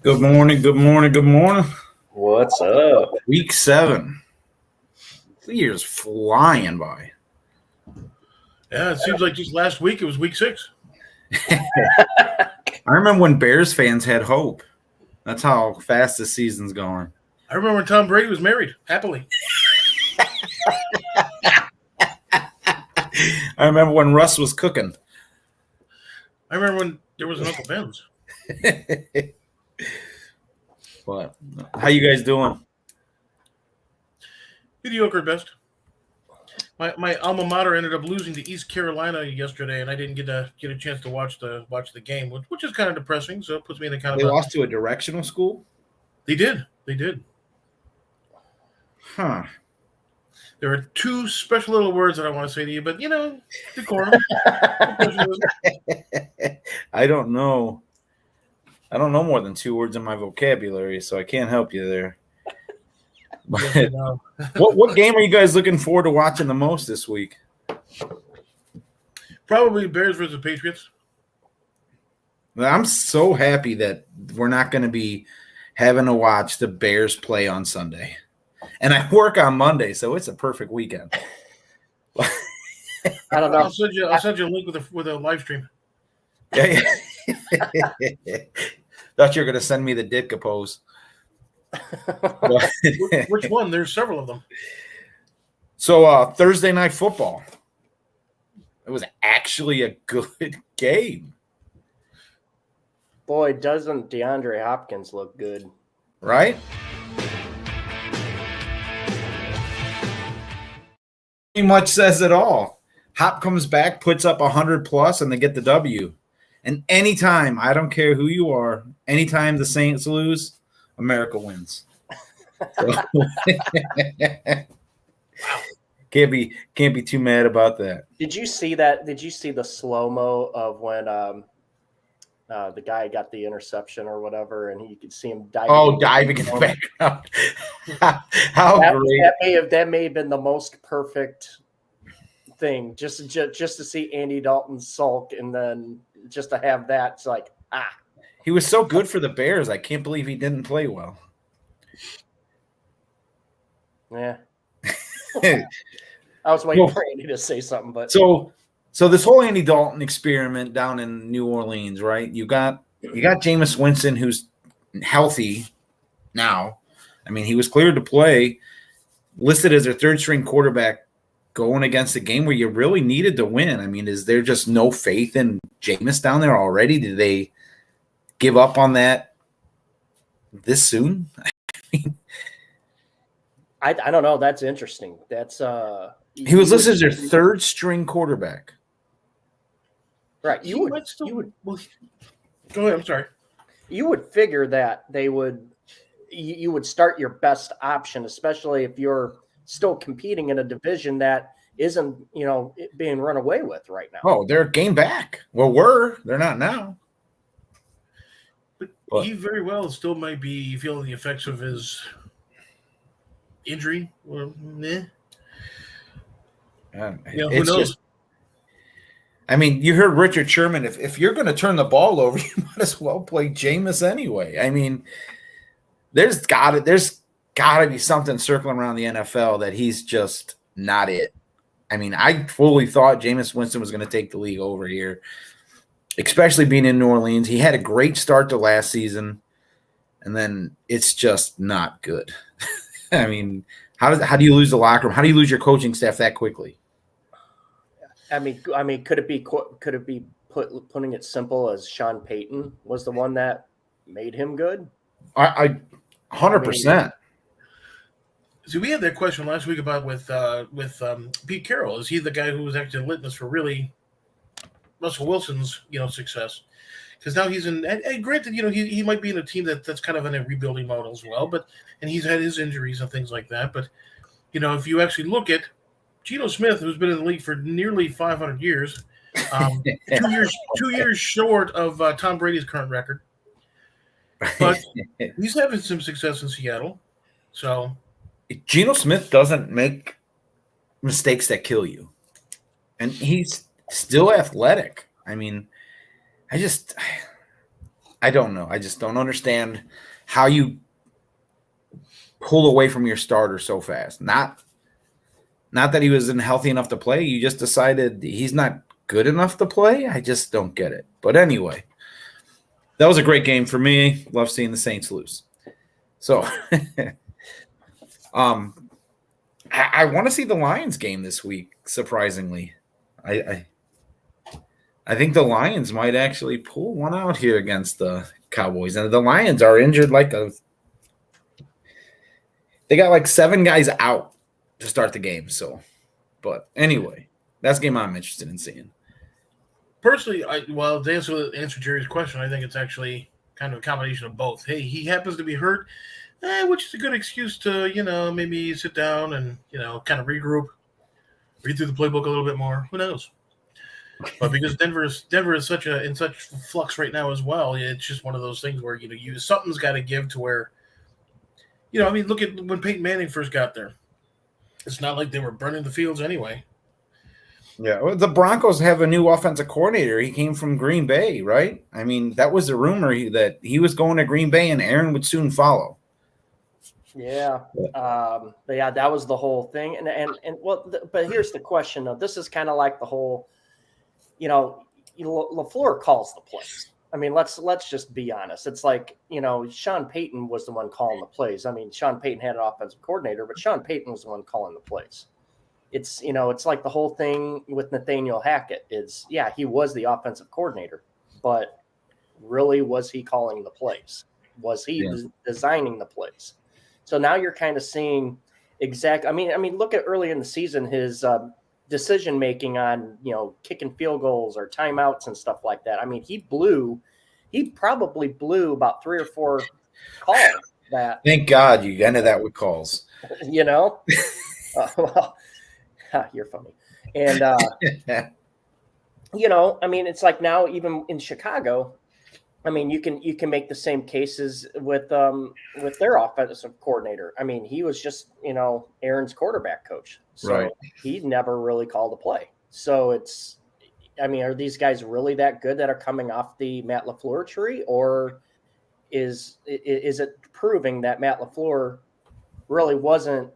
Good morning, good morning, good morning. What's up? Week 7. The year's flying by. Yeah, it seems like just last week it was week 6. I remember when Bears fans had hope. That's how fast the season's going. I remember when Tom Brady was married happily. I remember when Russ was cooking. I remember when there was an Uncle Ben's. But how you guys doing? Mediocre at best. My alma mater ended up losing to East Carolina yesterday, and I didn't get a chance to watch the game, which is kind of depressing. So it puts me in a kind They of lost to a directional school? They did. Huh. There are 2 special little words that I want to say to you, but decorum. I don't know. I don't know more than 2 words in my vocabulary, so I can't help you there. But what game are you guys looking forward to watching the most this week? Probably Bears versus Patriots. I'm so happy that we're not going to be having to watch the Bears play on Sunday. And I work on Monday, so it's a perfect weekend. I don't know. I'll send you a link with a live stream. Yeah. Thought you were going to send me the Ditka pose. Which one? There's several of them. So Thursday night football. It was actually a good game. Boy, doesn't DeAndre Hopkins look good. Right? Pretty much says it all. Hop comes back, puts up 100 plus, and they get the W. And anytime, I don't care who you are, anytime the Saints lose, America wins. Can't be too mad about that. Did you see that? Did you see the slow-mo of when the guy got the interception or whatever, and you could see him diving? Oh, diving in the background. How great. That may have been the most perfect thing, just to see Andy Dalton sulk, and then just to have that. It's like, He was so good for the Bears. I can't believe he didn't play well. Yeah. I was waiting for Andy to say something, but so this whole Andy Dalton experiment down in New Orleans, right? You got Jameis Winston, who's healthy now. I mean, he was cleared to play, listed as their third string quarterback, going against a game where you really needed to win. I mean, is there just no faith in Jameis down there already? Did they give up on that this soon? I don't know. That's interesting. That's he was listed as their third string quarterback. Right. Go ahead. I'm sorry. You would figure that you would start your best option, especially if you're still competing in a division that isn't, being run away with right now. Oh, they're a game back. Well, they're not now. But he very well still might be feeling the effects of his injury. Well, who knows? I mean, you heard Richard Sherman. If you're going to turn the ball over, you might as well play Jameis anyway. I mean, there's got to be something circling around the NFL that he's just not it. I mean, I fully thought Jameis Winston was going to take the league over here, especially being in New Orleans. He had a great start to last season, and then it's just not good. I mean, how do you lose the locker room? How do you lose your coaching staff that quickly? I mean, could it be putting it simple as Sean Payton was the one that made him good? I 100%. See, we had that question last week about with Pete Carroll. Is he the guy who was actually litmus for really Russell Wilson's success? Because now he's in. And granted, he might be in a team that's kind of in a rebuilding mode as well. And he's had his injuries and things like that. But if you actually look at Geno Smith, who's been in the league for nearly 500 years, 2 years short of Tom Brady's current record, but he's having some success in Seattle. So Geno Smith doesn't make mistakes that kill you, and he's still athletic. I mean, I don't know. I just don't understand how you pull away from your starter so fast. Not that he wasn't healthy enough to play. You just decided he's not good enough to play. I just don't get it. But anyway, that was a great game for me. Love seeing the Saints lose. So, I want to see the Lions game this week. Surprisingly, I think the Lions might actually pull one out here against the Cowboys, and the Lions are injured they got like 7 guys out to start the game. So, but anyway, that's a game I'm interested in seeing. Personally, to answer Jerry's question, I think it's actually kind of a combination of both. Hey, he happens to be hurt, which is a good excuse to, maybe sit down and, kind of regroup, read through the playbook a little bit more. Who knows? But because Denver is in such flux right now as well, it's just one of those things where, something's got to give to where, look at when Peyton Manning first got there. It's not like they were burning the fields anyway. Yeah, well, the Broncos have a new offensive coordinator. He came from Green Bay, right? I mean, that was the rumor that he was going to Green Bay and Aaron would soon follow. Yeah. But yeah, that was the whole thing. But here's the question, though. This is kind of like the whole, LaFleur calls the plays. I mean, let's just be honest. It's like, Sean Payton was the one calling the plays. I mean, Sean Payton had an offensive coordinator, but Sean Payton was the one calling the plays. It's, it's like the whole thing with Nathaniel Hackett is, yeah, he was the offensive coordinator, but really, was he calling the plays? Was he designing the plays? So now you're kind of seeing I mean, look at early in the season, his decision-making on, kicking field goals or timeouts and stuff like that. I mean, he probably blew about 3 or 4 calls that. Thank God you ended that with calls. Well, you're funny. And, I mean, it's like now even in Chicago, I mean, you can make the same cases with their offensive coordinator. I mean, he was just, Aaron's quarterback coach. So right. He never really called a play. So are these guys really that good that are coming off the Matt LaFleur tree, or is it proving that Matt LaFleur really wasn't,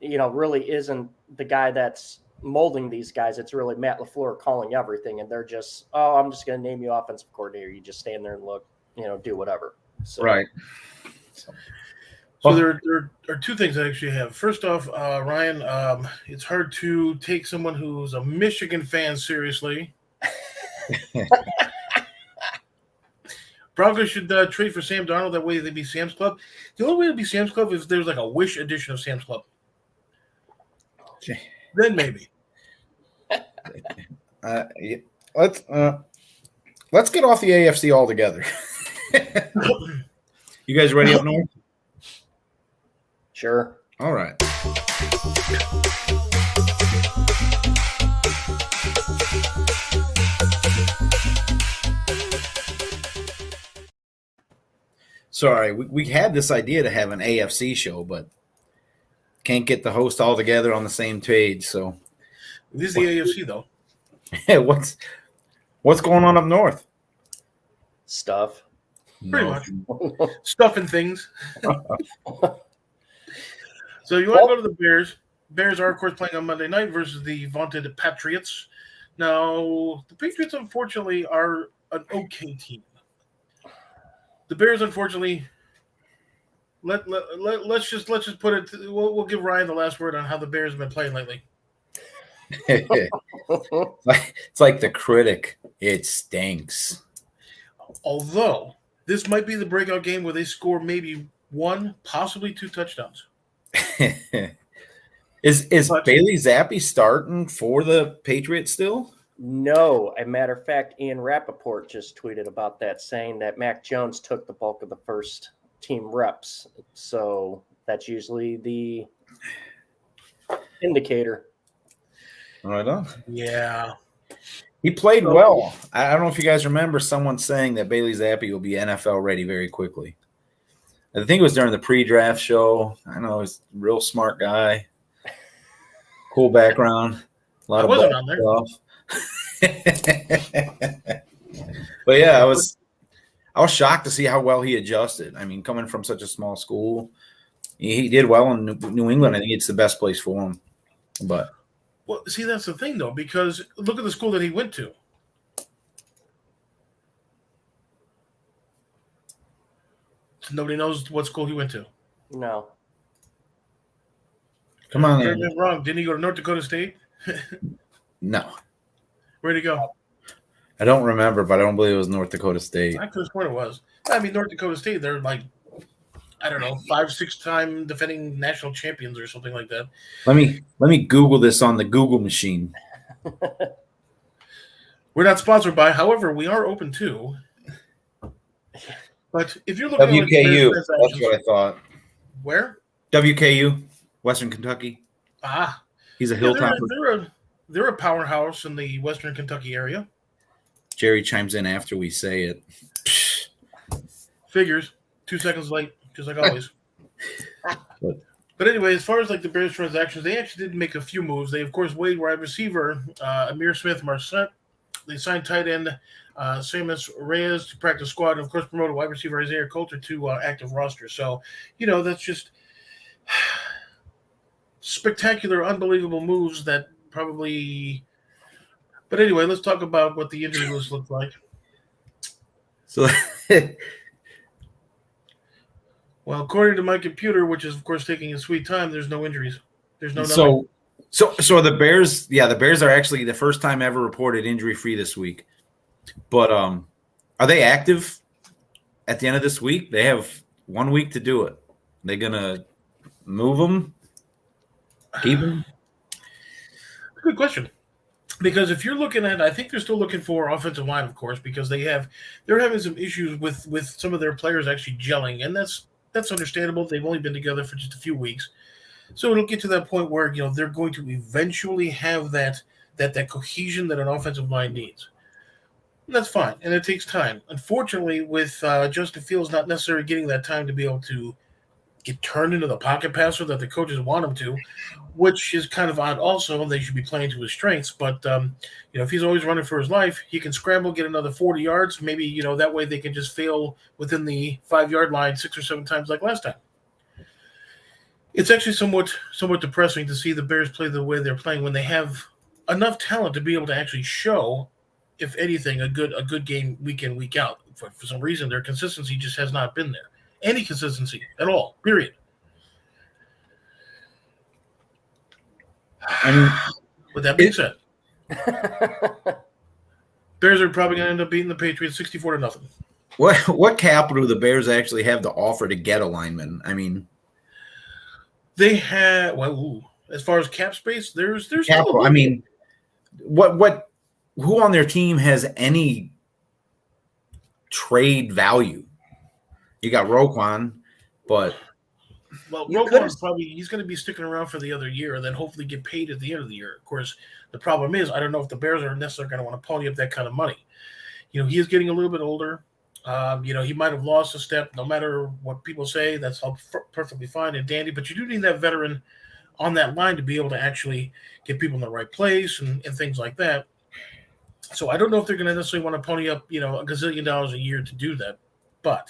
really isn't the guy that's molding these guys? It's really Matt LaFleur calling everything, and they're just, I'm just going to name you offensive coordinator. You just stand there and look, do whatever. So, right. So there are 2 things I actually have. First off, Ryan, it's hard to take someone who's a Michigan fan seriously. Broncos should trade for Sam Darnold. That way they'd be Sam's Club. The only way to be Sam's Club is if there's like a Wish edition of Sam's Club. Then maybe. Let's get off the AFC altogether. You guys ready up north? Sure. All right. Sorry, we had this idea to have an AFC show, but can't get the host all together on the same page. So this is the AFC, though. What's going on up north? Stuff. Pretty much. Stuff and things. So you want to go to the Bears. Bears are, of course, playing on Monday night versus the vaunted Patriots. Now, the Patriots, unfortunately, are an okay team. The Bears, unfortunately, let's just put it. We'll give Ryan the last word on how the Bears have been playing lately. It's like the critic. It stinks. Although this might be the breakout game where they score maybe 1, possibly 2 touchdowns. Is Bailey Zappi starting for the Patriots still? No. As a matter of fact, Ian Rappaport just tweeted about that, saying that Mac Jones took the bulk of the first team reps. So that's usually the indicator. Right on. Yeah. He played well. I don't know if you guys remember someone saying that Bailey Zappi will be NFL ready very quickly. I think it was during the pre-draft show. I know he's a real smart guy. Cool background. A lot of on there. Stuff. But yeah, I was shocked to see how well he adjusted. I mean, coming from such a small school, he did well in New England. I think it's the best place for him. But well, see, that's the thing though, because look at the school that he went to. Nobody knows what school he went to. No. come on, You're Andy. wrong. Didn't he go to North Dakota State? No, Where'd he go? I don't remember, but I don't believe it was North Dakota State. I could have sworn it was. I mean, North Dakota State, they're like, I don't know, 5-6 time defending national champions or something like that. Let me Google this on the Google machine. We're not sponsored by, however, we are open to. But if you're looking at WKU. like, That's what I thought. where? WKU, Western Kentucky. Ah, He's a yeah, Hilltopper. they're a powerhouse in the Western Kentucky area. Jerry chimes in after we say it. Figures 2 seconds late, just like always. But anyway, as far as like the Bears transactions, they actually did make a few moves. They of course waived wide receiver Amir Smith-Marset. They signed tight end Samus Reyes to practice squad, and of course promoted wide receiver Isaiah Coulter to active roster. So that's just spectacular, unbelievable moves that probably. But anyway, let's talk about what the injury list looked like. So, Well, according to my computer, which is of course taking its sweet time, there's no injuries. There's no so the Bears, the Bears are actually the first time ever reported injury free this week. But are they active at the end of this week? They have 1 week to do it. They're gonna move them, keep them. Good question. Because if you're looking at, I think they're still looking for offensive line, of course, because they're having some issues with some of their players actually gelling, and that's understandable. They've only been together for just a few weeks, so it'll get to that point where they're going to eventually have that cohesion that an offensive line needs. And that's fine, and it takes time. Unfortunately, with Justin Fields not necessarily getting that time to be able to get turned into the pocket passer that the coaches want him to, which is kind of odd also. They should be playing to his strengths. But, if he's always running for his life, he can scramble, get another 40 yards. Maybe, that way they can just fail within the 5-yard line 6 or 7 times like last time. It's actually somewhat depressing to see the Bears play the way they're playing when they have enough talent to be able to actually show, if anything, a good game week in, week out. For some reason, their consistency just has not been there. Any consistency at all, period. With that being said, Bears are probably going to end up beating the Patriots 64-0. What capital do the Bears actually have to offer to get a lineman? I mean, they have as far as cap space, there's capital. I mean, who on their team has any trade value? You got Roquan, but Roquan's he's going to be sticking around for the other year and then hopefully get paid at the end of the year. Of course, the problem is I don't know if the Bears are necessarily going to want to pony up that kind of money. He is getting a little bit older. He might have lost a step. No matter what people say, that's all perfectly fine and dandy. But you do need that veteran on that line to be able to actually get people in the right place and things like that. So I don't know if they're going to necessarily want to pony up, a gazillion dollars a year to do that. But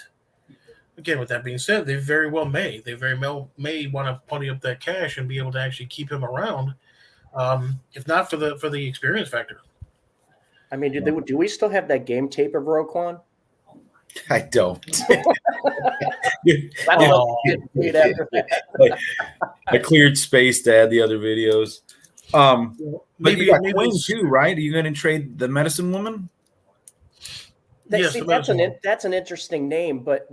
again, with that being said, they very well may. They very well may want to pony up that cash and be able to actually keep him around, if not for the experience factor. I mean, do we still have that game tape of Roquan? I don't. I cleared space to add the other videos. But you got Quinn too, right? Are you going to trade the medicine woman? That's an interesting name, but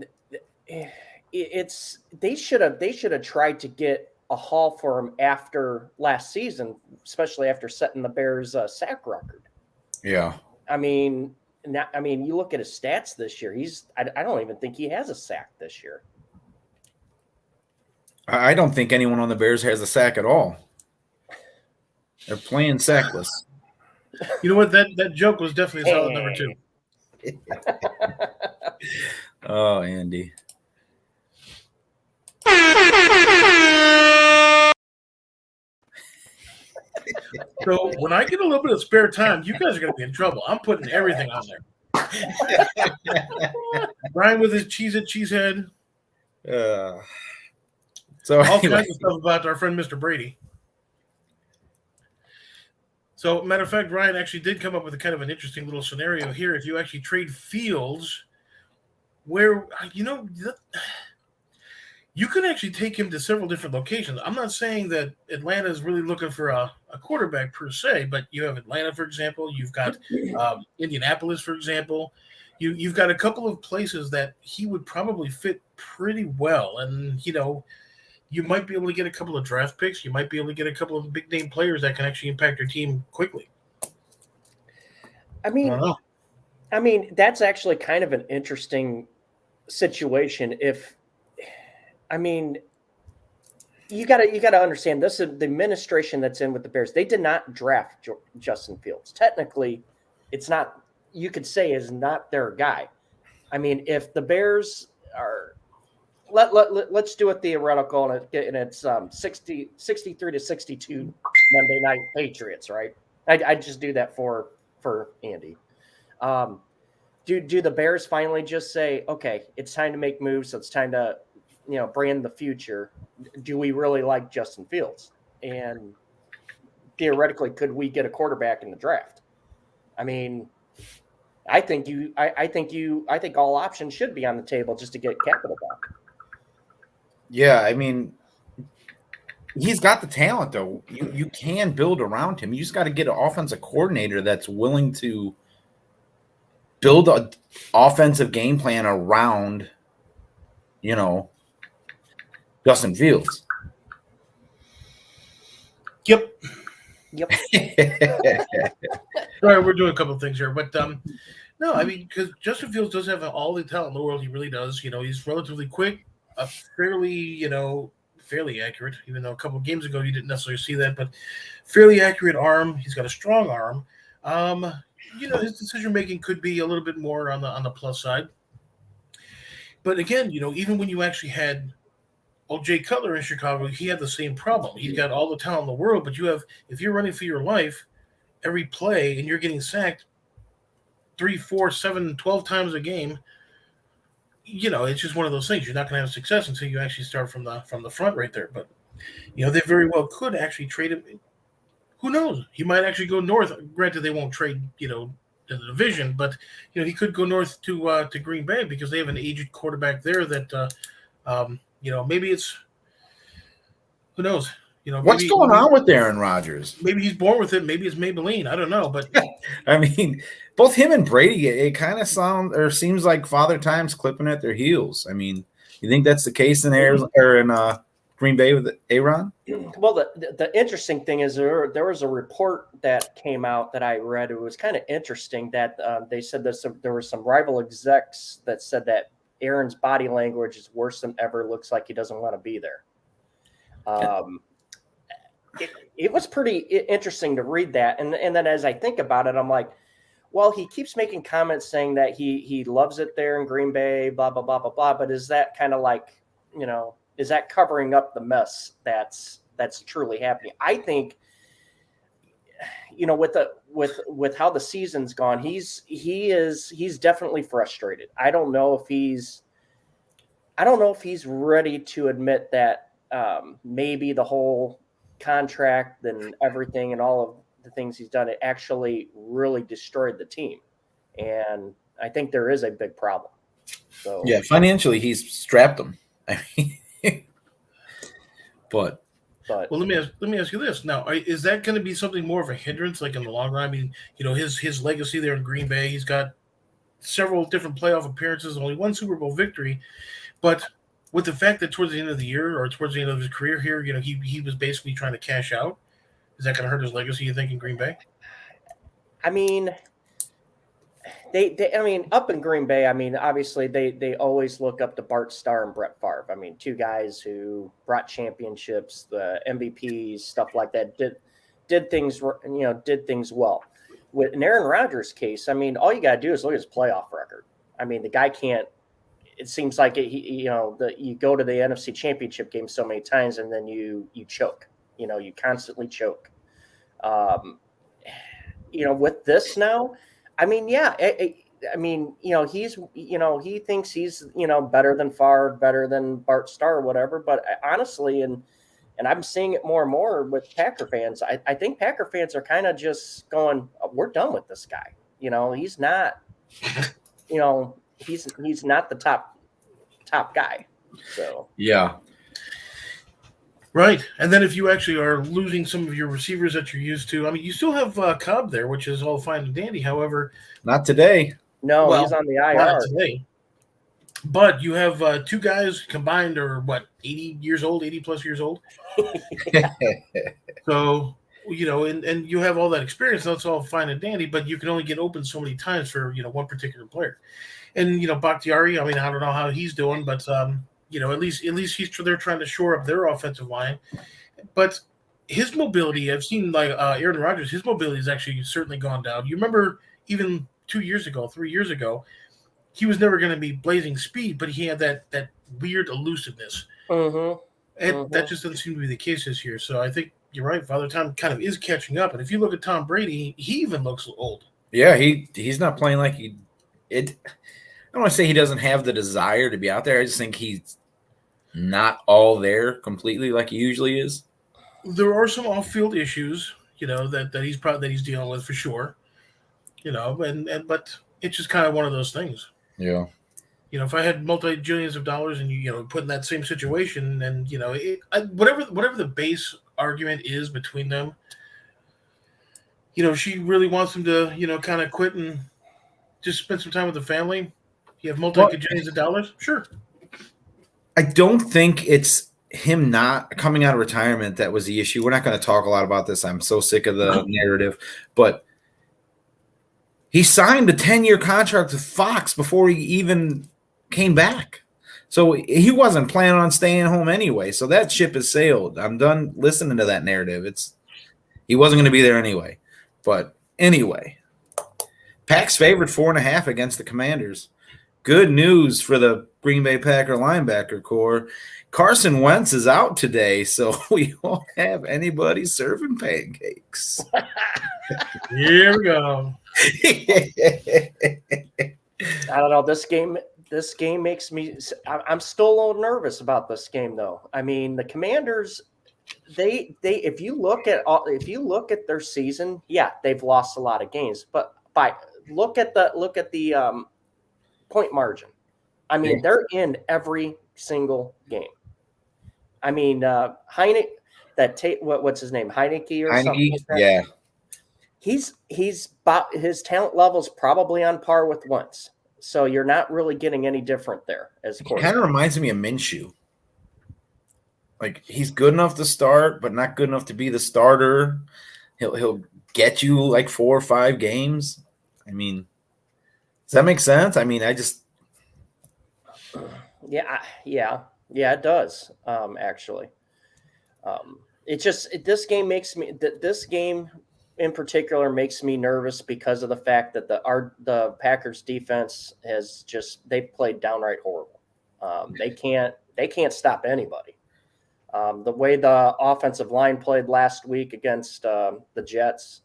they should have tried to get a haul for him after last season, especially after setting the Bears sack record. Yeah, I mean, you look at his stats this year. I don't even think he has a sack this year. I don't think anyone on the Bears has a sack at all. They're playing sackless. You know what? That joke was definitely a solid number 2. Oh, Andy. So when I get a little bit of spare time, you guys are going to be in trouble. I'm putting everything on there. Brian with his cheesehead. So All anyway. kinds of stuff about our friend Mr. Brady. So, matter of fact, Ryan actually did come up with a kind of an interesting little scenario here. If you actually trade Fields, where you can actually take him to several different locations. I'm not saying that Atlanta is really looking for a quarterback per se, but you have Atlanta, for example. You've got Indianapolis, for example. You've got a couple of places that he would probably fit pretty well. And, you might be able to get a couple of draft picks. You might be able to get a couple of big-name players that can actually impact your team quickly. I mean, that's actually kind of an interesting situation. You got to understand this is the administration that's in with the Bears. They did not draft Justin Fields. Technically, it's not. You could say is not their guy. I mean, if the Bears are, let's do a theoretical, and it's 63-62 Monday Night Patriots, right? I just do that for Andy. Do the Bears finally just say, okay, it's time to make moves, so it's time to, bring in the future? Do we really like Justin Fields? And theoretically, could we get a quarterback in the draft? I mean, I think all options should be on the table just to get capital back. Yeah, I mean, he's got the talent, though. You can build around him. You just got to get an offensive coordinator that's willing to build an offensive game plan around, Justin Fields. Yep. All right, we're doing a couple of things here, but no, I mean, because Justin Fields does have all the talent in the world. He really does. He's relatively quick, fairly accurate, even though a couple of games ago you didn't necessarily see that, but fairly accurate arm. He's got a strong arm. His decision making could be a little bit more on the plus side. But again, even when you actually had Jay Cutler in Chicago, he had the same problem. He's got all the talent in the world, but if you're running for your life every play and you're getting sacked 3, 4, 7, 12 times a game, it's just one of those things. You're not going to have success until you actually start from the front right there. But they very well could actually trade him. Who knows? He might actually go north. Granted, they won't trade, in the division, but he could go north to Green Bay because they have an aged quarterback there that maybe it's, who knows? What's going on with Aaron Rodgers? Maybe he's born with it. Maybe it's Maybelline. I don't know, but I mean, both him and Brady, it kind of seems like Father Time's clipping at their heels. I mean, you think that's the case in Arizona or in Green Bay with A-A-Ron? Well, the interesting thing is there was a report that came out that I read. It was kind of interesting that they said there were some rival execs that said that Aaron's body language is worse than ever. Looks like he doesn't want to be there. It was pretty interesting to read that. And then as I think about it, I'm like, well, he keeps making comments saying that he loves it there in Green Bay, blah, blah, blah, blah, blah. But is that kind of like, is that covering up the mess that's truly happening? I think, with how the season's gone, he's definitely frustrated. I don't know if he's ready to admit that maybe the whole contract and everything and all of the things he's done, it actually really destroyed the team. And I think there is a big problem. So yeah, financially he's strapped them. I mean, but well, let me ask you this now: is that going to be something more of a hindrance, like in the long run? I mean, his legacy there in Green Bay, he's got several different playoff appearances, only one Super Bowl victory, but with the fact that towards the end of the year or towards the end of his career here, he was basically trying to cash out. Is that going to hurt his legacy, you think, in Green Bay? I mean, they up in Green Bay, I mean, obviously they always look up to Bart Starr and Brett Favre. I mean, two guys who brought championships, the MVPs, stuff like that, did things well. With an Aaron Rodgers case, I mean, all you got to do is look at his playoff record. I mean, the guy can't. It seems like you go to the NFC Championship game so many times and then you choke. You constantly choke. With this now, I mean, yeah, I mean, he's, he thinks he's, better than Favre, better than Bart Starr, whatever. But honestly, and I'm seeing it more and more with Packer fans. I think Packer fans are kind of just going, we're done with this guy. He's not, he's not the top guy. So yeah. Right. And then if you actually are losing some of your receivers that you're used to, I mean, you still have Cobb there, which is all fine and dandy. However, Not today. no, he's on the IR. not today. But you have two guys combined are what, 80 plus years old. So, and you have all that experience. That's all fine and dandy, but you can only get open so many times for, one particular player. And, Bakhtiari, I mean, I don't know how he's doing, but, at least they're trying to shore up their offensive line. But his mobility, I've seen like Aaron Rodgers, his mobility has actually certainly gone down. You remember even 3 years ago, he was never going to be blazing speed, but he had that weird elusiveness. Mm-hmm. And that just doesn't seem to be the case this year. So I think you're right. Father Time kind of is catching up. And if you look at Tom Brady, he even looks old. Yeah, he's not playing like I don't want to say he doesn't have the desire to be out there. I just think he's not all there completely like he usually is. There are some off-field issues, that he's dealing with for sure. But it's just kind of one of those things. Yeah. If I had multi-jillions of dollars and you put in that same situation, and whatever the base argument is between them, she really wants him to kind of quit and just spend some time with the family. You have multi-jillions of dollars, sure. I don't think it's him not coming out of retirement that was the issue. We're not going to talk a lot about this. I'm so sick of the narrative, but he signed a 10-year contract with Fox before he even came back. So he wasn't planning on staying home anyway. So that ship has sailed. I'm done listening to that narrative. He wasn't going to be there anyway. But anyway, Pac's favored 4.5 against the Commanders. Good news for the Green Bay Packer linebacker core. Carson Wentz is out today, so we won't have anybody serving pancakes. Here we go. I don't know. This game makes me. I'm still a little nervous about this game, though. I mean, the Commanders. They if you look at their season, yeah, they've lost a lot of games, but look at the point margin. I mean, they're in every single game. I mean, what's his name? Heineke or something like that? Yeah. His talent level's probably on par with Wentz. So you're not really getting any different there as It kind of reminds me of Minshew. Like, he's good enough to start, but not good enough to be the starter. He'll get you like 4 or 5 games. I mean, does that make sense? I mean, Yeah, it does. Actually, this game in particular makes me nervous because of the fact that the Packers defense they've played downright horrible. They can't stop anybody. The way the offensive line played last week against the Jets,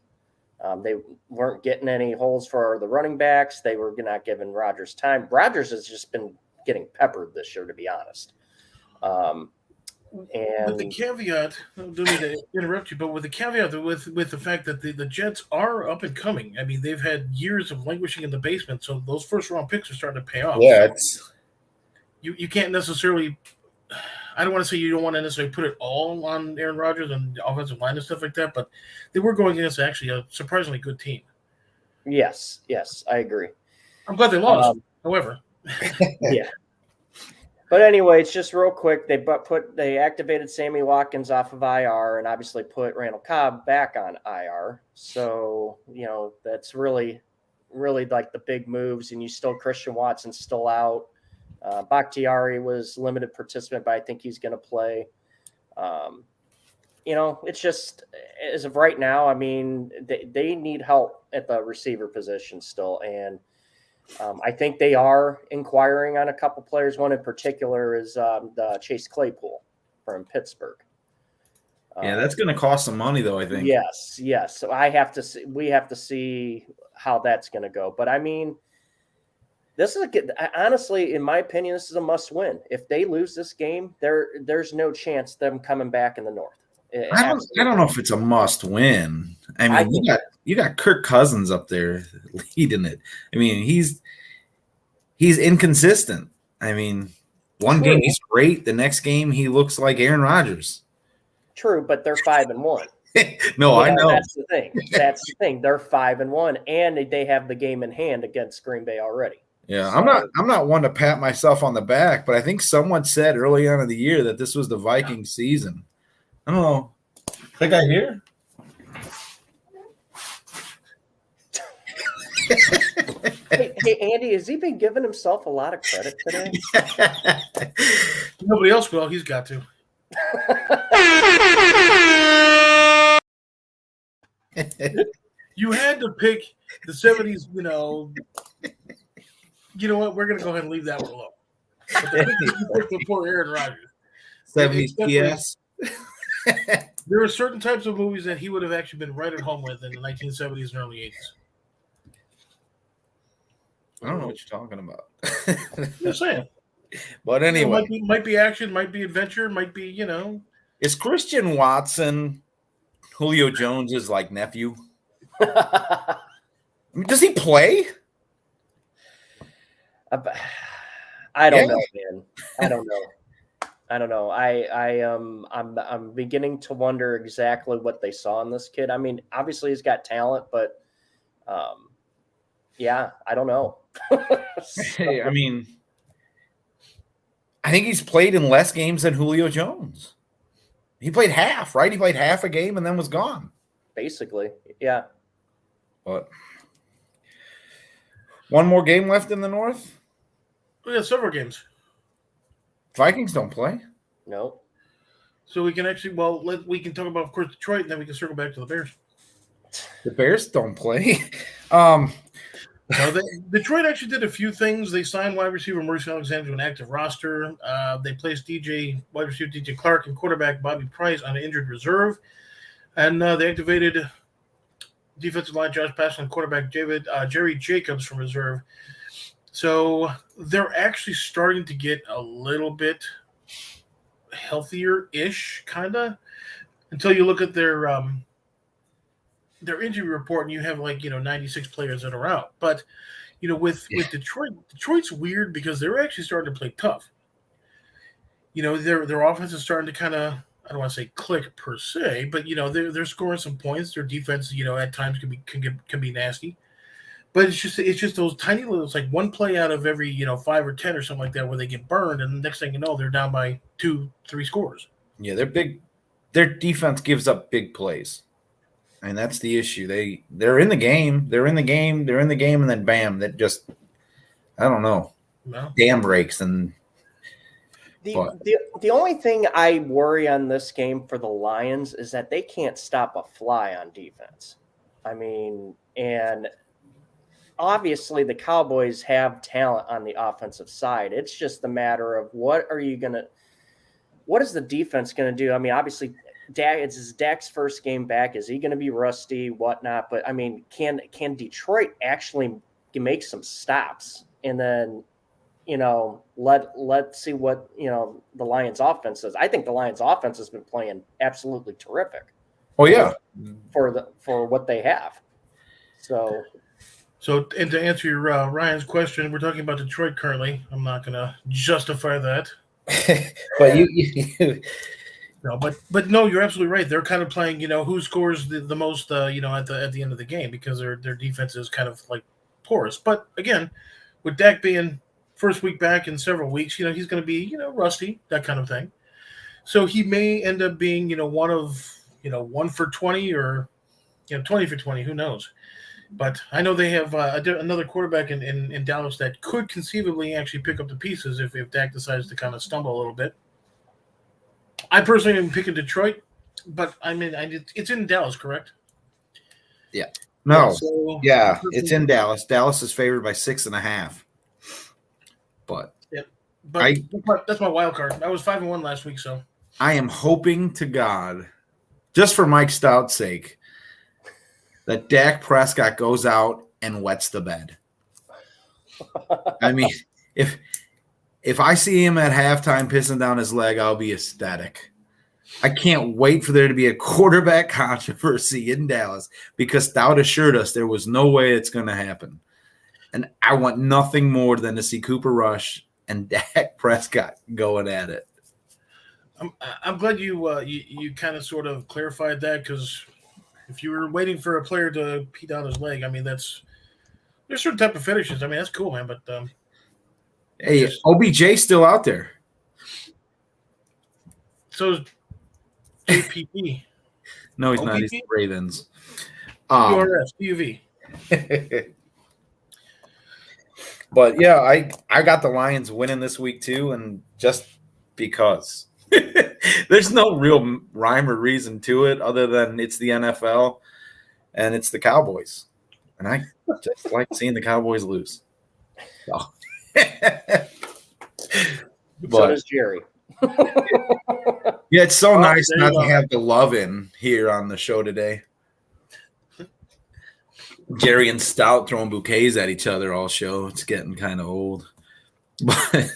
they weren't getting any holes for the running backs. They were not giving Rodgers time. Rodgers has just been getting peppered this year, to be honest. And with the caveat, I don't mean to interrupt you, but with the caveat that with the fact that the Jets are up and coming. I mean, they've had years of languishing in the basement, so those first round picks are starting to pay off. Yeah, you can't necessarily. I don't want to say you don't want to necessarily put it all on Aaron Rodgers and the offensive line and stuff like that, but they were going against actually a surprisingly good team. Yes, I agree. I'm glad they lost. However, yeah. But anyway, it's just real quick. They activated Sammy Watkins off of IR and obviously put Randall Cobb back on IR. So, that's really, really like the big moves. And Christian Watson's still out. Bakhtiari was limited participant, but I think he's going to play. It's just as of right now, I mean, they need help at the receiver position still. And I think they are inquiring on a couple players. One in particular is the Chase Claypool from Pittsburgh. Yeah, that's going to cost some money, though, I think. Yes. So we have to see how that's going to go. But I mean, This is honestly, in my opinion, this is a must-win. If they lose this game, there's no chance them coming back in the North. I don't know if it's a must-win. I mean, you got Kirk Cousins up there leading it. I mean, he's inconsistent. I mean, one game he's great, the next game he looks like Aaron Rodgers. True, but they're 5-1. No, I know. That's the thing. That's the thing. They're 5-1, and they have the game in hand against Green Bay already. Yeah, so, I'm not one to pat myself on the back, but I think someone said early on in the year that this was the Vikings season. I don't know. Think I hear? Hey, Andy, has he been giving himself a lot of credit today? Nobody else will. He's got to. You had to pick the 70s, you know what? We're going to go ahead and leave that one alone. But you picked the poor Aaron Rodgers. 70s PS. There are certain types of movies that he would have actually been right at home with in the 1970s and early 80s. I don't know what you're talking about. Just saying. But anyway. Might be action, might be adventure, might be, Is Christian Watson Julio Jones's like nephew? I mean, does he play? I don't know, man. I don't know. I'm beginning to wonder exactly what they saw in this kid. I mean, obviously he's got talent, but yeah, I don't know. Hey, I mean, I think he's played in less games than Julio Jones. He played half, right? He played half a game and then was gone. Basically, yeah. But one more game left in the North? We got several games. Vikings don't play. No. So we can actually, we can talk about, of course, Detroit, and then we can circle back to the Bears. The Bears don't play. Detroit actually did a few things. They signed wide receiver Maurice Alexander to an active roster. They placed wide receiver DJ Clark and quarterback Bobby Price on an injured reserve. And they activated defensive line Josh Pascal and quarterback Jerry Jacobs from reserve. So they're actually starting to get a little bit healthier-ish, kind of, until you look at their injury report and you have 96 players that are out. But with Detroit's weird because they're actually starting to play tough. Their offense is starting to kind of, I don't want to say click per se, but they're scoring some points. Their defense at times can be nasty. But it's just those tiny little, it's like one play out of every 5 or 10 or something like that where they get burned, and the next thing you know they're down by 2-3 scores. Yeah, they're big. Their defense gives up big plays. And that's the issue. They're in the game. They're in the game, and then bam, that just, I don't know. No. Dam breaks. And the only thing I worry on this game for the Lions is that they can't stop a fly on defense. I mean, and obviously the Cowboys have talent on the offensive side. It's just a matter of what is the defense going to do? I mean, obviously it's Dak's first game back. Is he going to be rusty, whatnot? But I mean, can Detroit actually make some stops and then, let's see what, the Lions offense does. I think the Lions offense has been playing absolutely terrific. Oh yeah. For what they have. So, and to answer your Ryan's question, we're talking about Detroit currently. I'm not going to justify that. But you no, but no, you're absolutely right. They're kind of playing, who scores the most, at the end of the game because their defense is kind of like porous. But again, with Dak being first week back in several weeks, he's going to be, rusty, that kind of thing. So he may end up being, one of, 1 for 20 or, 20 for 20, who knows? But I know they have another quarterback in Dallas that could conceivably actually pick up the pieces if Dak decides to kind of stumble a little bit. I personally am picking Detroit, but I mean, it's in Dallas, correct? Yeah. No. Yeah, it's in Dallas. Dallas is favored by 6.5. But that's my wild card. I was 5-1 last week, so I am hoping to God, just for Mike Stout's sake, that Dak Prescott goes out and wets the bed. I mean, if I see him at halftime pissing down his leg, I'll be ecstatic. I can't wait for there to be a quarterback controversy in Dallas because Stout assured us there was no way it's going to happen. And I want nothing more than to see Cooper Rush and Dak Prescott going at it. I'm glad you kind of sort of clarified that, because if you were waiting for a player to pee down his leg, I mean, there's certain type of fetishes. I mean, that's cool, man. But hey, OBJ's still out there. So is JPP. No, he's OBJ? not. He's the Ravens. URS, UV. But yeah, I got the Lions winning this week too, and just because. There's no real rhyme or reason to it other than it's the NFL and it's the Cowboys. And I just like seeing the Cowboys lose. So. So does Jerry. Yeah, it's so nice there you not to go. have the love in here on the show today. Jerry and Stout throwing bouquets at each other all show. It's getting kind of old. But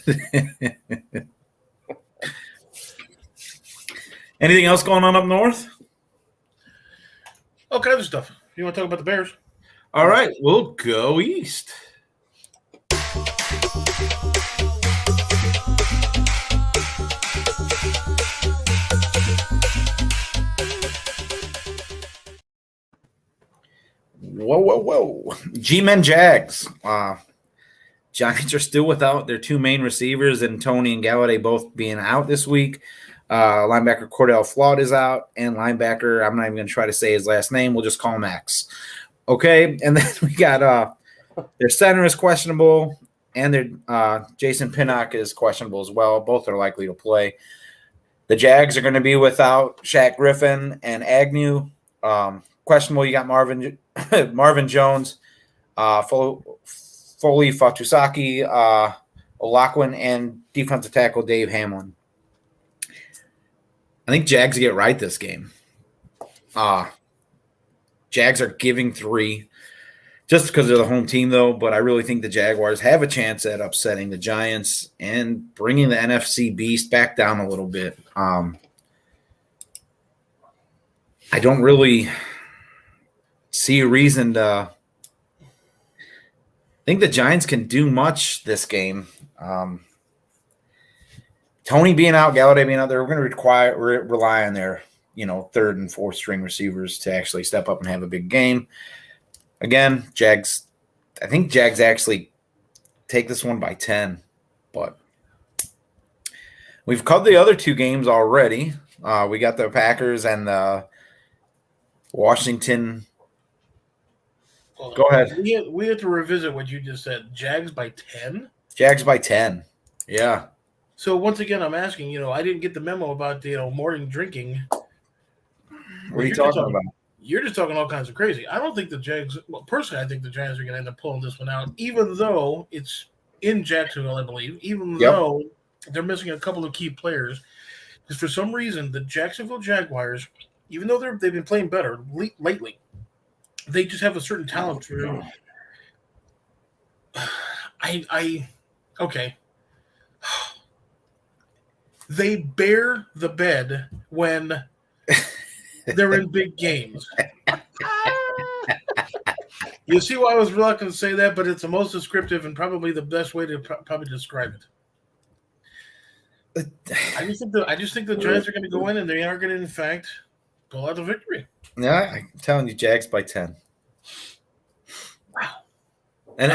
anything else going on up north? All kinds of stuff. You want to talk about the Bears? All right, we'll go east. Whoa. G-Men Jags. Giants are still without their two main receivers, and Tony and Galladay both being out this week. Linebacker Cordell Flott is out, and linebacker, I'm not even going to try to say his last name. We'll just call him X. Okay, and then we got their center is questionable, and their Jason Pinnock is questionable as well. Both are likely to play. The Jags are going to be without Shaq Griffin and Agnew. Questionable, you got Marvin Jones, Foley Fatusaki, Olaquin, and defensive tackle Dave Hamlin. I think Jags get right this game. Jags are giving 3 just because they're the home team, though, but I really think the Jaguars have a chance at upsetting the Giants and bringing the NFC beast back down a little bit. I don't really see a reason to think the Giants can do much this game. Tony being out, Galladay being out, they're going to rely on their, third and fourth string receivers to actually step up and have a big game. Again, I think Jags actually take this one by 10, but we've covered the other 2 games already. We got the Packers and the Washington. Go ahead. We have to revisit what you just said. Jags by 10? Jags by 10. Yeah. So once again, I'm asking, I didn't get the memo about the morning drinking. What are you talking about? You're just talking all kinds of crazy. I don't think the Jags – well, personally, I think the Giants are going to end up pulling this one out, even though it's in Jacksonville, I believe, even though they're missing a couple of key players. Because for some reason, the Jacksonville Jaguars, even though they've been playing better lately, they just have a certain talent for okay. They bear the bed when they're in big games. You see why I was reluctant to say that, but it's the most descriptive and probably the best way to probably describe it. I just think the Giants are going to go in and they are going to, in fact, pull out the victory. Yeah, I'm telling you, Jags by 10. Wow. And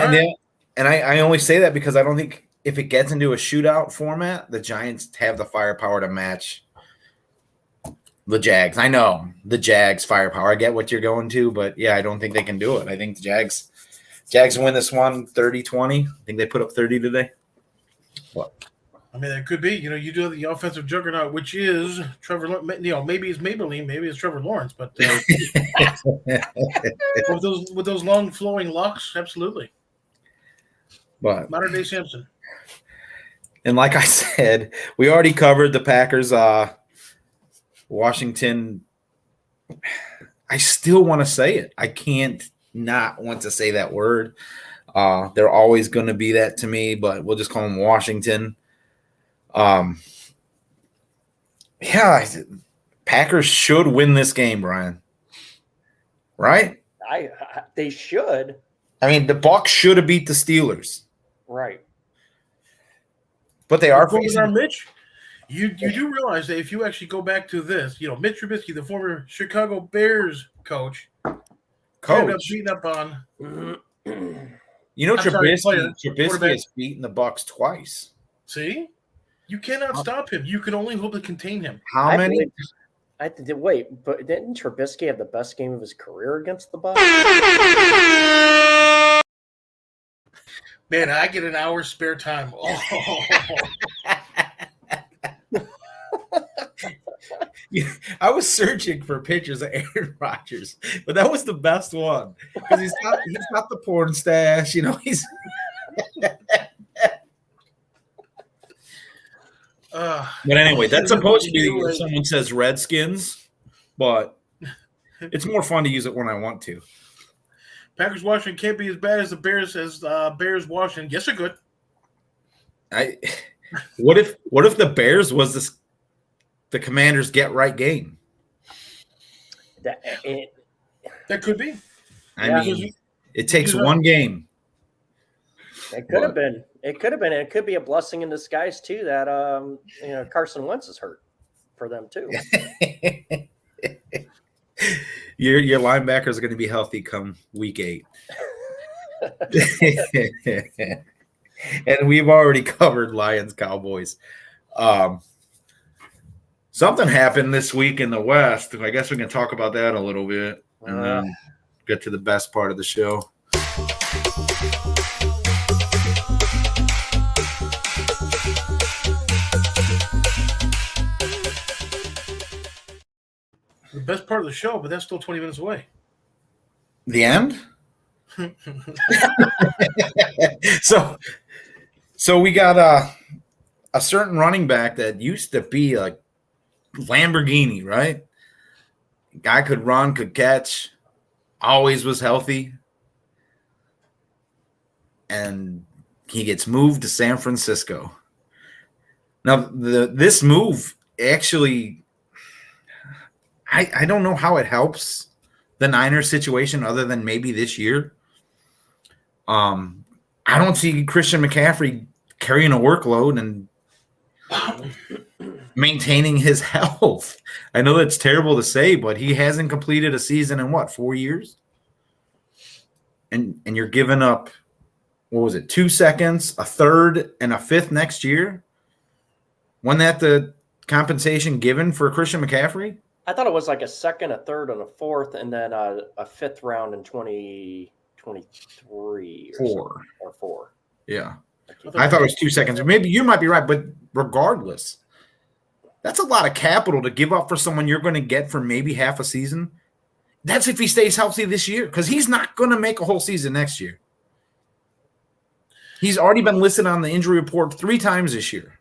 I only say that because I don't think if it gets into a shootout format, the Giants have the firepower to match the Jags. I know the Jags firepower. I get what you're going to, but yeah, I don't think they can do it. I think the Jags win this one 30-20. I think they put up 30 today. What? I mean, that could be. You do have the offensive juggernaut, which is Trevor. Maybe it's Maybelline, maybe it's Trevor Lawrence, but with those long flowing locks, absolutely. But modern day Simpson. And like I said, we already covered the Packers. Washington. I still want to say it. I can't not want to say that word. They're always going to be that to me, but we'll just call them Washington. Yeah, Packers should win this game, Brian. Right? They should. I mean, the Bucs should have beat the Steelers. Right. But they are facing Mitch. You do realize that if you actually go back to this, Mitch Trubisky, the former Chicago Bears coach. Beaten up on. Trubisky has beaten the Bucs twice. See? You cannot stop him. You can only hope to contain him. How many? Wait, but didn't Trubisky have the best game of his career against the Bucs? Man, I get an hour's spare time. Oh. I was searching for pictures of Aaron Rodgers, but that was the best one because he's got the porn stash. He's. But anyway, that's supposed to be if someone says Redskins, but it's more fun to use it when I want to. Packers Washington can't be as bad as the Bears Bears Washington. Yes, it could. What if the Bears was the Commanders' get right game? That could be. I mean, it takes one game. It could have been. It could have been. It could be a blessing in disguise too that Carson Wentz is hurt for them too. Your linebackers are going to be healthy come week 8. And we've already covered Lions Cowboys. Something happened this week in the West. I guess we can talk about that a little bit and then get to the best part of the show. The best part of the show, but that's still 20 minutes away. The end? So we got a certain running back that used to be like Lamborghini, right? Guy could run, could catch, always was healthy. And he gets moved to San Francisco. Now, this move actually, I don't know how it helps the Niners situation other than maybe this year. I don't see Christian McCaffrey carrying a workload and maintaining his health. I know that's terrible to say, but he hasn't completed a season in 4 years? And you're giving up, 2 seconds, a third, and a fifth next year? Wasn't that the compensation given for Christian McCaffrey? I thought it was like a second, a third, and a fourth, and then a fifth round in 2023 or 4. Yeah. I thought it was 2 seconds. Maybe you might be right, but regardless, that's a lot of capital to give up for someone you're going to get for maybe half a season. That's if he stays healthy this year, because he's not going to make a whole season next year. He's already been listed on the injury report 3 times this year.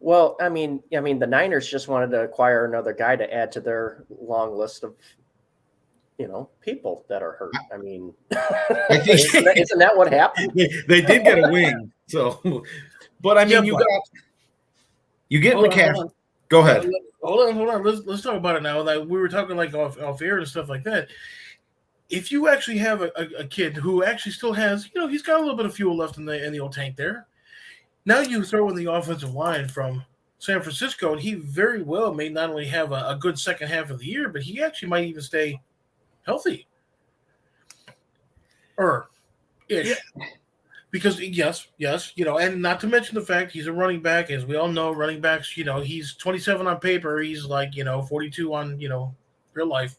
Well, I mean, the Niners just wanted to acquire another guy to add to their long list of, people that are hurt. I mean, isn't that what happened? They did get a wing. So, but I mean, you get McCaffrey. Go ahead. Hold on. Let's talk about it now. Like we were talking like off air and stuff like that. If you actually have a kid who actually still has, he's got a little bit of fuel left in the old tank there. Now you throw in the offensive line from San Francisco, and he very well may not only have a good second half of the year, but he actually might even stay healthy. Ish. Yeah. Because, yes, and not to mention the fact he's a running back. As we all know, running backs, he's 27 on paper. He's like, 42 on, real life.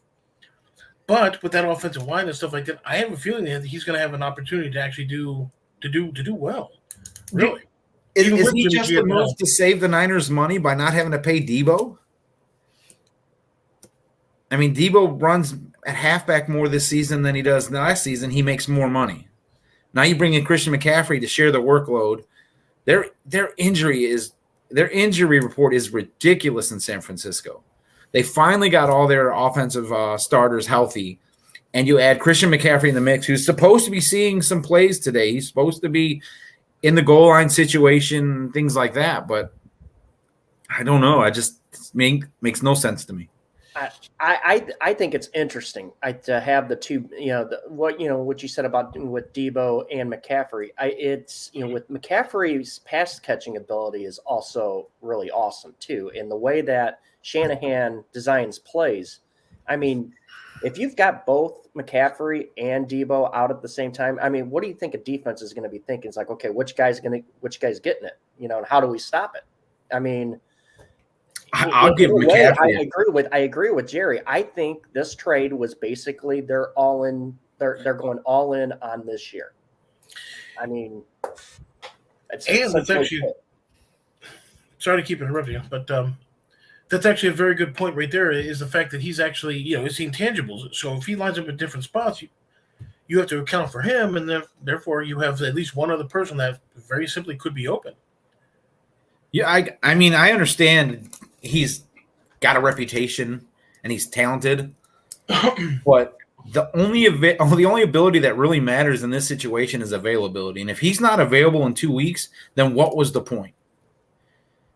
But with that offensive line and stuff like that, I have a feeling that he's going to have an opportunity to actually do well. Really. Is he just the move to save the Niners money by not having to pay Debo? I mean, Debo runs at halfback more this season than he does last season. He makes more money. Now you bring in Christian McCaffrey to share the workload. Their injury report is ridiculous in San Francisco. They finally got all their offensive starters healthy, and you add Christian McCaffrey in the mix, who's supposed to be seeing some plays today. He's supposed to be in the goal line situation, things like that. But I don't know. Makes no sense to me. I think it's interesting to have the two, what you said about with Debo and McCaffrey. It's with McCaffrey's pass catching ability is also really awesome too. And the way that Shanahan designs plays, I mean, if you've got both McCaffrey and Debo out at the same time, I mean, what do you think a defense is going to be thinking? It's like, okay, which guy's getting it? And how do we stop it? I mean, I'll give McCaffrey. I agree with Jerry. I think this trade was basically they're all in. They're going all in on this year. I mean, it's actually. Sorry to keep interrupting you, but that's actually a very good point right there. Is the fact that he's actually he's seen tangibles. So if he lines up in different spots, you have to account for him, and therefore you have at least one other person that very simply could be open. Yeah, I mean, I understand he's got a reputation and he's talented, but the only ability that really matters in this situation is availability. And if he's not available in 2 weeks, then what was the point?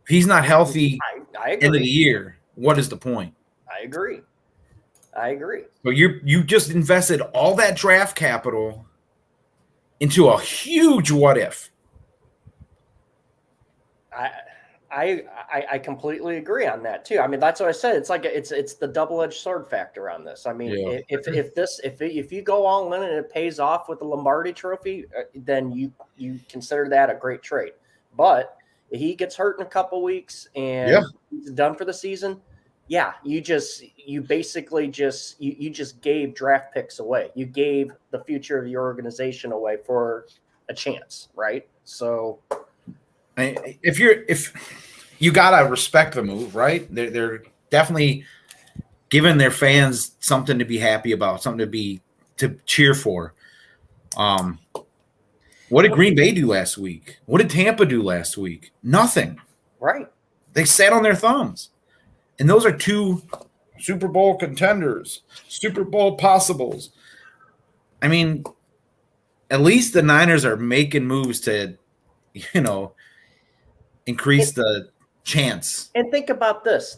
If he's not healthy end of the year, what is the point? I agree. So you just invested all that draft capital into a huge what if. I completely agree on that too. I mean, that's what I said. It's like it's the double-edged sword factor on this. I mean, if you go all in and it pays off with the Lombardi Trophy, then you consider that a great trade. But if he gets hurt in a couple weeks and he's done for the season, you basically just gave draft picks away. You gave the future of your organization away for a chance, right? So. If you gotta respect the move, right? They're definitely giving their fans something to be happy about, something to cheer for. What did Green Bay do last week? What did Tampa do last week? Nothing. Right. They sat on their thumbs, and those are two Super Bowl contenders, Super Bowl possibles. I mean, at least the Niners are making moves to, increase the chance. And think about this.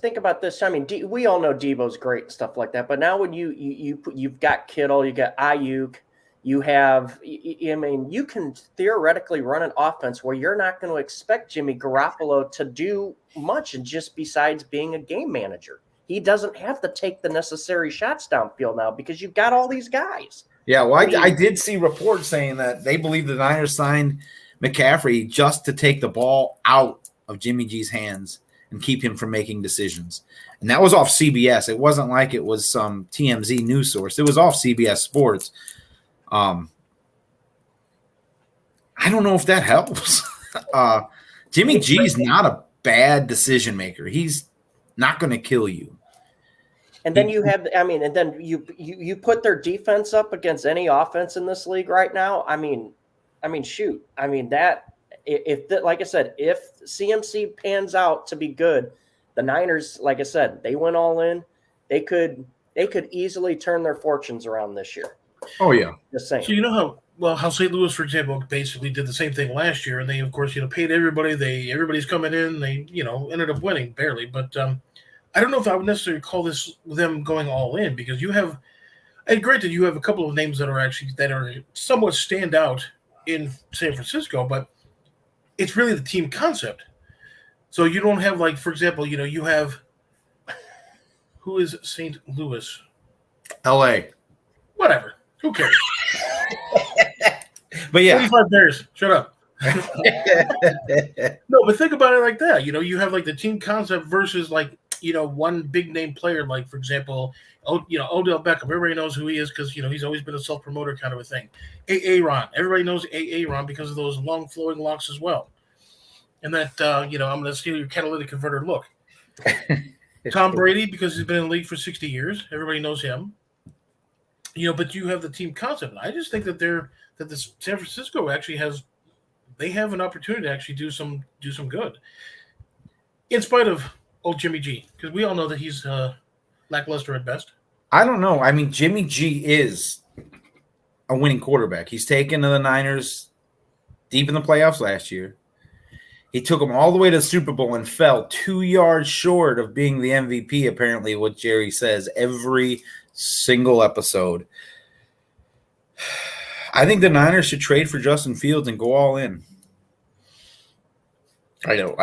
I mean, we all know Debo's great and stuff like that. But now when you've got Kittle, you got Ayuk, you have. I mean, you can theoretically run an offense where you're not going to expect Jimmy Garoppolo to do much, and just besides being a game manager, he doesn't have to take the necessary shots downfield now because you've got all these guys. Yeah, well, I did see reports saying that they believe the Niners signed McCaffrey just to take the ball out of Jimmy G's hands and keep him from making decisions. And that was off CBS. It wasn't like it was some TMZ news source. It was off CBS Sports. I don't know if that helps. Jimmy G's not a bad decision maker. He's not going to kill you. And then you have, and then you put their defense up against any offense in this league right now. I mean, shoot. I mean, like I said, if CMC pans out to be good, the Niners, like I said, they went all in. They could easily turn their fortunes around this year. Oh yeah, just saying. So how St. Louis, for example, basically did the same thing last year, and they of course paid everybody. Everybody's coming in. They ended up winning barely, but I don't know if I would necessarily call this them going all in because you have, and granted, you have a couple of names that are somewhat stand out in San Francisco, but it's really the team concept. So you don't have, like, for example, you have, who is St. Louis? L.A. Whatever. Who cares? But yeah. 25 Bears. Shut up. No, but think about it like that. You have, like, the team concept versus, like, one big name player, like, for example, Odell Beckham. Everybody knows who he is because, he's always been a self-promoter kind of a thing. A-A-Ron. Everybody knows A-A-Ron because of those long flowing locks as well. And that, I'm going to steal your catalytic converter look. Tom Brady, because he's been in the league for 60 years. Everybody knows him. But you have the team concept. I just think that the San Francisco actually have an opportunity to actually do some good. In spite of old Jimmy G, because we all know that he's lackluster at best. I don't know. I mean, Jimmy G is a winning quarterback. He's taken the Niners deep in the playoffs last year. He took them all the way to the Super Bowl and fell 2 yards short of being the MVP, apparently, what Jerry says every single episode. I think the Niners should trade for Justin Fields and go all in. I don't.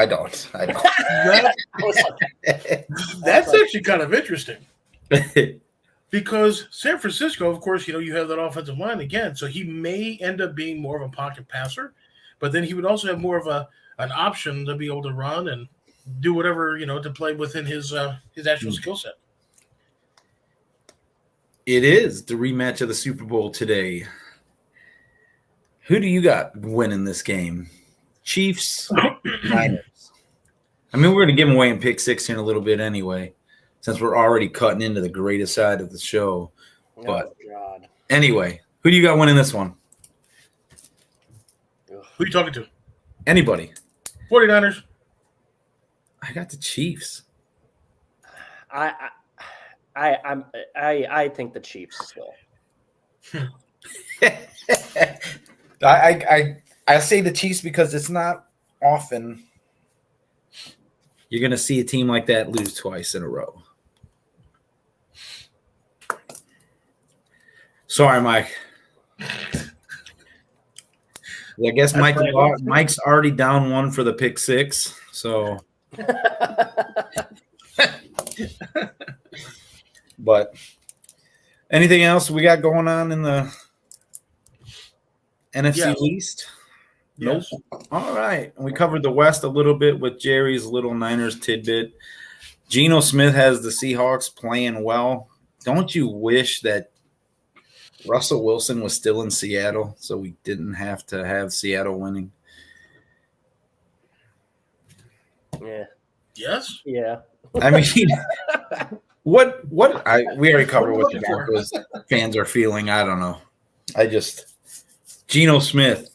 That's actually kind of interesting. Because San Francisco, of course, you have that offensive line again, so he may end up being more of a pocket passer, but then he would also have more of an option to be able to run and do whatever, to play within his actual skill set. It is the rematch of the Super Bowl today. Who do you got winning this game? Chiefs, Niners. I mean, we're going to give them away in pick six in a little bit anyway, since we're already cutting into the greatest side of the show. But anyway, who do you got winning this one? Who are you talking to? Anybody. 49ers. I got the Chiefs. I think the Chiefs still. I say the Chiefs because it's not often you're going to see a team like that lose twice in a row. Sorry, Mike. I guess Mike's already down one for the pick six. So, but anything else we got going on in the NFC East? Yes. Nope. All right. We covered the West a little bit with Jerry's little Niners tidbit. Geno Smith has the Seahawks playing well. Don't you wish that Russell Wilson was still in Seattle so we didn't have to have Seattle winning? Yeah. Yes? Yeah. I mean, we already covered what the Broncos fans are feeling. I don't know. Geno Smith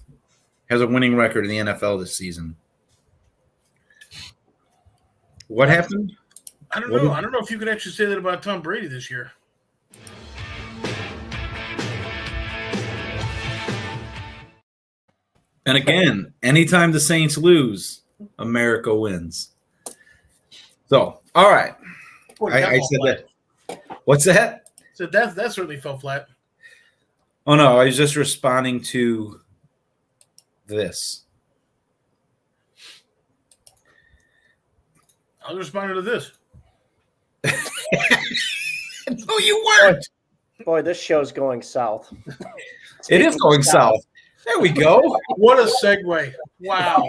has a winning record in the NFL this season. What happened? I don't know. I don't know if you can actually say that about Tom Brady this year. And again, anytime the Saints lose, America wins. So, all right. I said that. What's that? So that certainly fell flat. Oh, no. I was just responding to this. I was responding to this. No, you weren't. Boy, this show's going south. It is going south. There we go. What a segue. Wow.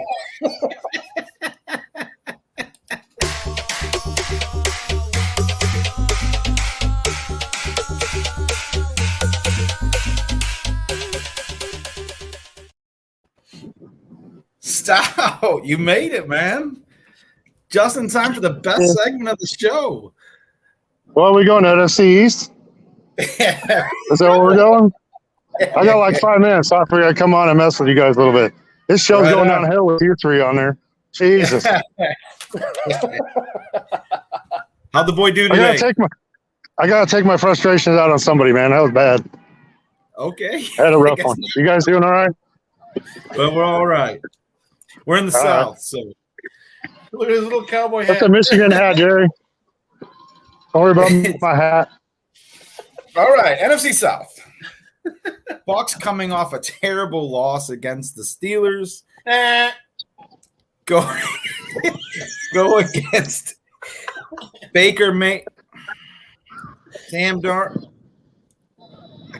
Stop. You made it, man. Just in time for the best segment of the show. Well, are we going to NFC East? Is that where we're going? I got like 5 minutes, so I figured I'd come on and mess with you guys a little bit. This show's going downhill with you three on there. Jesus. How'd the boy do today? I gotta take my frustrations out on somebody, man. That was bad. Okay. I had a rough one. You guys doing all right? Well, we're all right. We're in the South, so Look at his little cowboy hat. That's a Michigan hat, Jerry. Don't worry about my hat. all right. NFC South. Bucs coming off a terrible loss against the Steelers. Go against Baker Sam Darnold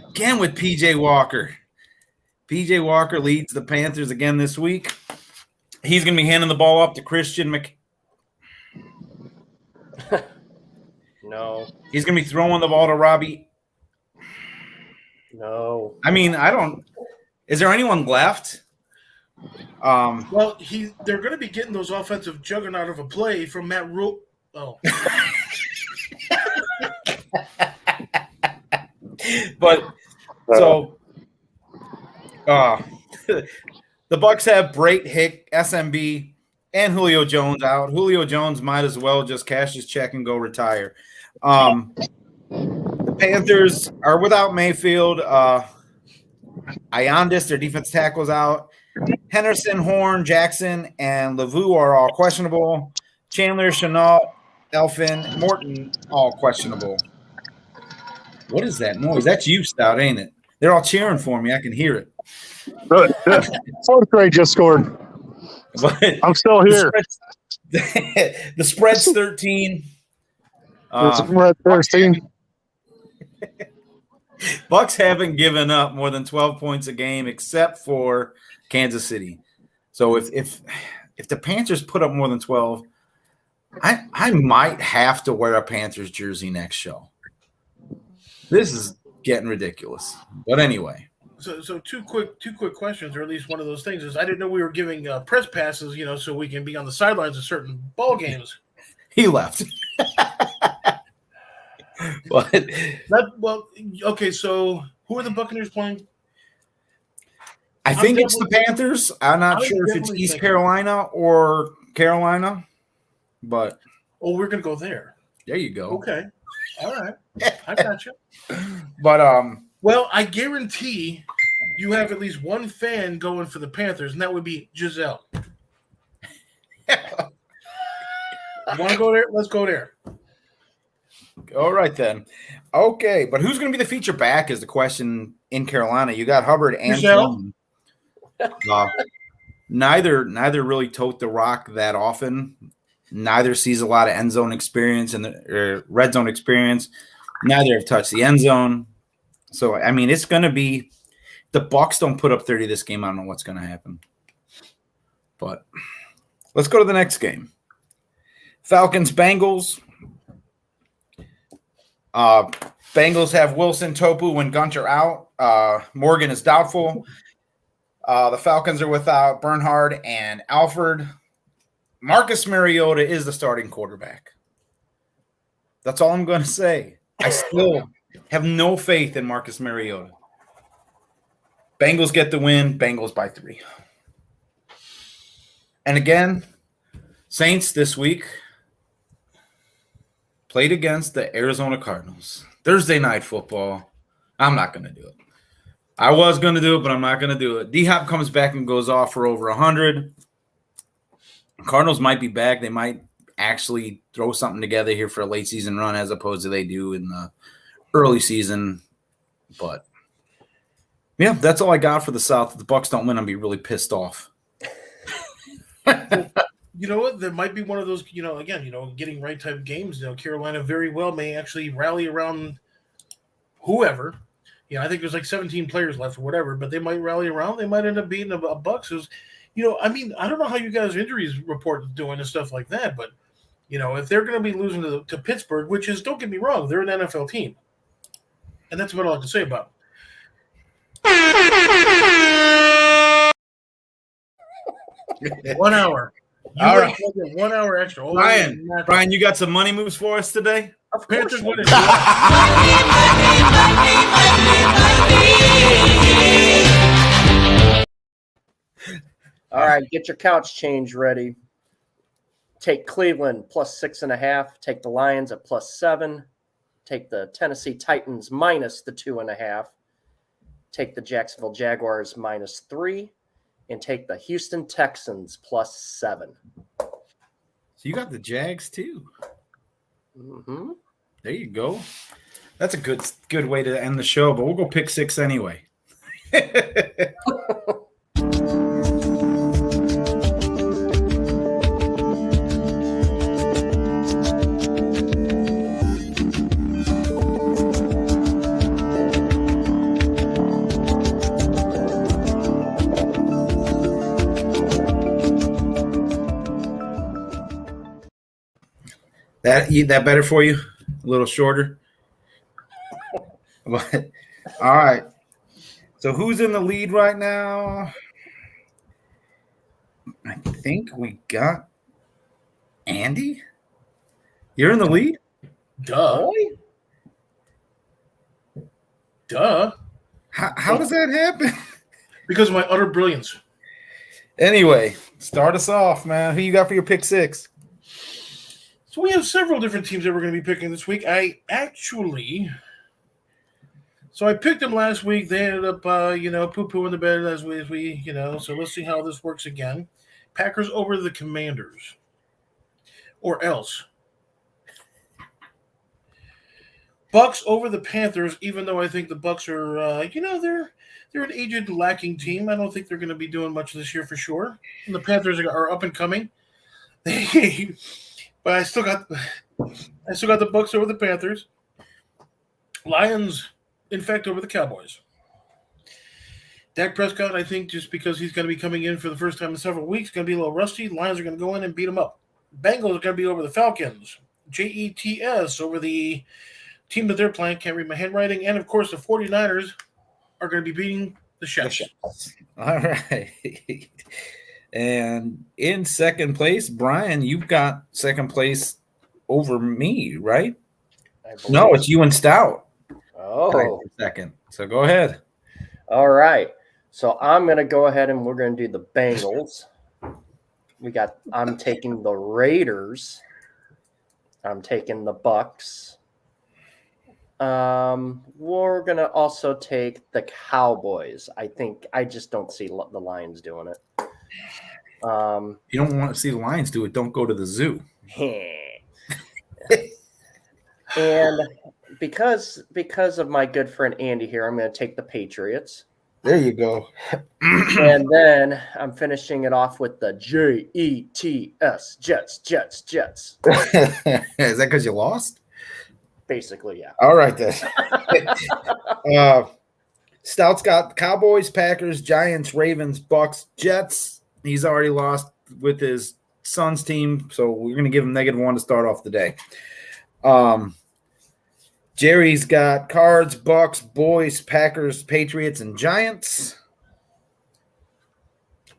again with PJ Walker. PJ Walker leads the Panthers again this week. He's going to be handing the ball up to Christian No. He's going to be throwing the ball to Robbie. No. I mean, is there anyone left? Well, they're going to be getting those offensive juggernaut of a play from Matt Rule. Oh. But so the Bucs have Brait Hick, SMB, and Julio Jones out. Julio Jones might as well just cash his check and go retire. The Panthers are without Mayfield. Iondis, their defense tackles out. Henderson, Horn, Jackson, and Lavu are all questionable. Chandler, Chenault, Elfin, Morton, all questionable. What is that noise? That's you, Stout, ain't it? They're all cheering for me. I can hear it. Fourth grade just scored. But I'm still here. The spread's 13. We're at 13. Bucks haven't given up more than 12 points a game except for Kansas City. So if the Panthers put up more than 12, I might have to wear a Panthers jersey next show. This is getting ridiculous. But anyway. So two quick questions, or at least one of those things is I didn't know we were giving press passes, so we can be on the sidelines of certain ball games. He left. But okay. So who are the Buccaneers playing? I think it's the Panthers. I'm not sure if it's East Carolina or Carolina, but we're gonna go there. There you go. Okay, all right, I got you. But well, I guarantee you have at least one fan going for the Panthers, and that would be Giselle. You want to go there? Let's go there. All right, then. Okay, but who's going to be the feature back is the question in Carolina. You got Hubbard and Tillman. Neither really tote the rock that often. Neither sees a lot of end zone experience and red zone experience. Neither have touched the end zone. So, I mean, it's going to be – the Bucs don't put up 30 this game. I don't know what's going to happen. But let's go to the next game. Falcons-Bengals. Bengals have Wilson, Topu, and Gunter out. Morgan is doubtful. The Falcons are without Bernhard and Alford. Marcus Mariota is the starting quarterback. That's all I'm going to say. I still have no faith in Marcus Mariota. Bengals get the win. Bengals by 3. And again, Saints this week played against the Arizona Cardinals. Thursday night football. I'm not going to do it. I was going to do it, but I'm not going to do it. D-Hop comes back and goes off for over 100. Cardinals might be back. They might actually throw something together here for a late season run as opposed to they do in the early season. But, yeah, that's all I got for the South. If the Bucs don't win, I'll be really pissed off. You know what? There might be one of those, getting right type of games. Carolina very well may actually rally around whoever. I think there's like 17 players left or whatever, but they might rally around. They might end up beating a Bucs who's, I don't know how you guys' injuries report doing and stuff like that, but, if they're going to be losing to Pittsburgh, which is, don't get me wrong, they're an NFL team. And that's what I like to say about them. 1 hour. All right. 1 hour extra. Brian, you got some money moves for us today? Of course. All right, get your couch change ready. Take Cleveland plus 6.5. Take the Lions at plus 7. Take the Tennessee Titans minus the 2.5. Take the Jacksonville Jaguars minus 3. And take the Houston Texans plus 7. So you got the Jags too. Mm-hmm. There you go. That's a good way to end the show, but we'll go pick 6 anyway. That better for you? A little shorter? But, all right. So who's in the lead right now? I think we got Andy. You're in the lead? Duh. How does that happen? Because of my utter brilliance. Anyway, start us off, man. Who you got for your pick 6? So we have several different teams that we're going to be picking this week. I actually So I picked them last week. They ended up, poo-pooing the bed as we. So let's see how this works again. Packers over the Commanders, or else. Bucks over the Panthers. Even though I think the Bucks are, they're an aged, lacking team. I don't think they're going to be doing much this year for sure. And the Panthers are up and coming. But I still got the Bucks over the Panthers. Lions, in fact, over the Cowboys. Dak Prescott, I think, just because he's going to be coming in for the first time in several weeks, going to be a little rusty. Lions are going to go in and beat him up. Bengals are going to be over the Falcons. Jets over the team that they're playing. Can't read my handwriting. And, of course, the 49ers are going to be beating the Chefs. All right. And in second place, Brian, you've got second place over me, right? No, it's you and Stout. Oh, second. So go ahead. All right. So I'm going to go ahead and we're going to do the Bengals. I'm taking the Raiders. I'm taking the Bucks. We're going to also take the Cowboys. I just don't see the Lions doing it. You don't want to see the Lions do it. Don't go to the zoo. And because of my good friend Andy here, I'm going to take the Patriots. There you go. And then I'm finishing it off with the Jets, Jets. Is that because you lost? Basically, yeah. All right, then. Stout's got Cowboys, Packers, Giants, Ravens, Bucks, Jets. He's already lost with his son's team, so we're going to give him -1 to start off the day. Jerry's got Cards, Bucks, Boys, Packers, Patriots, and Giants.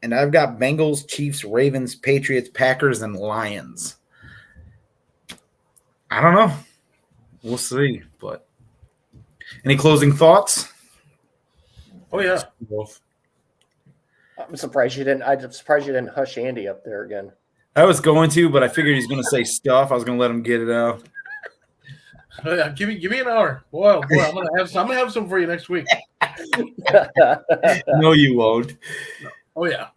And I've got Bengals, Chiefs, Ravens, Patriots, Packers, and Lions. I don't know. We'll see. But any closing thoughts? Oh yeah. I'm surprised you didn't hush Andy up there again. I was going to, but I figured he's going to say stuff. I was going to let him get it out. Oh, yeah, give me an hour. Boy, I'm gonna have some for you next week. No, you won't. Oh yeah.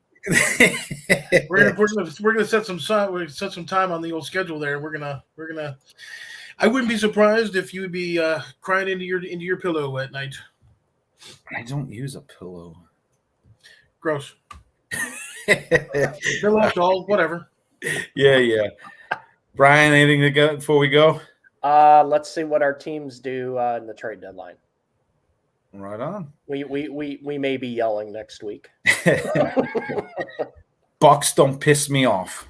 we're gonna set some time on the old schedule there. We're gonna. I wouldn't be surprised if you would be crying into your pillow at night. I don't use a pillow. Gross. Pillow, doll, whatever. Yeah. Brian, anything to go before we go? Let's see what our teams do in the trade deadline. Right on. We may be yelling next week. Bucks don't piss me off.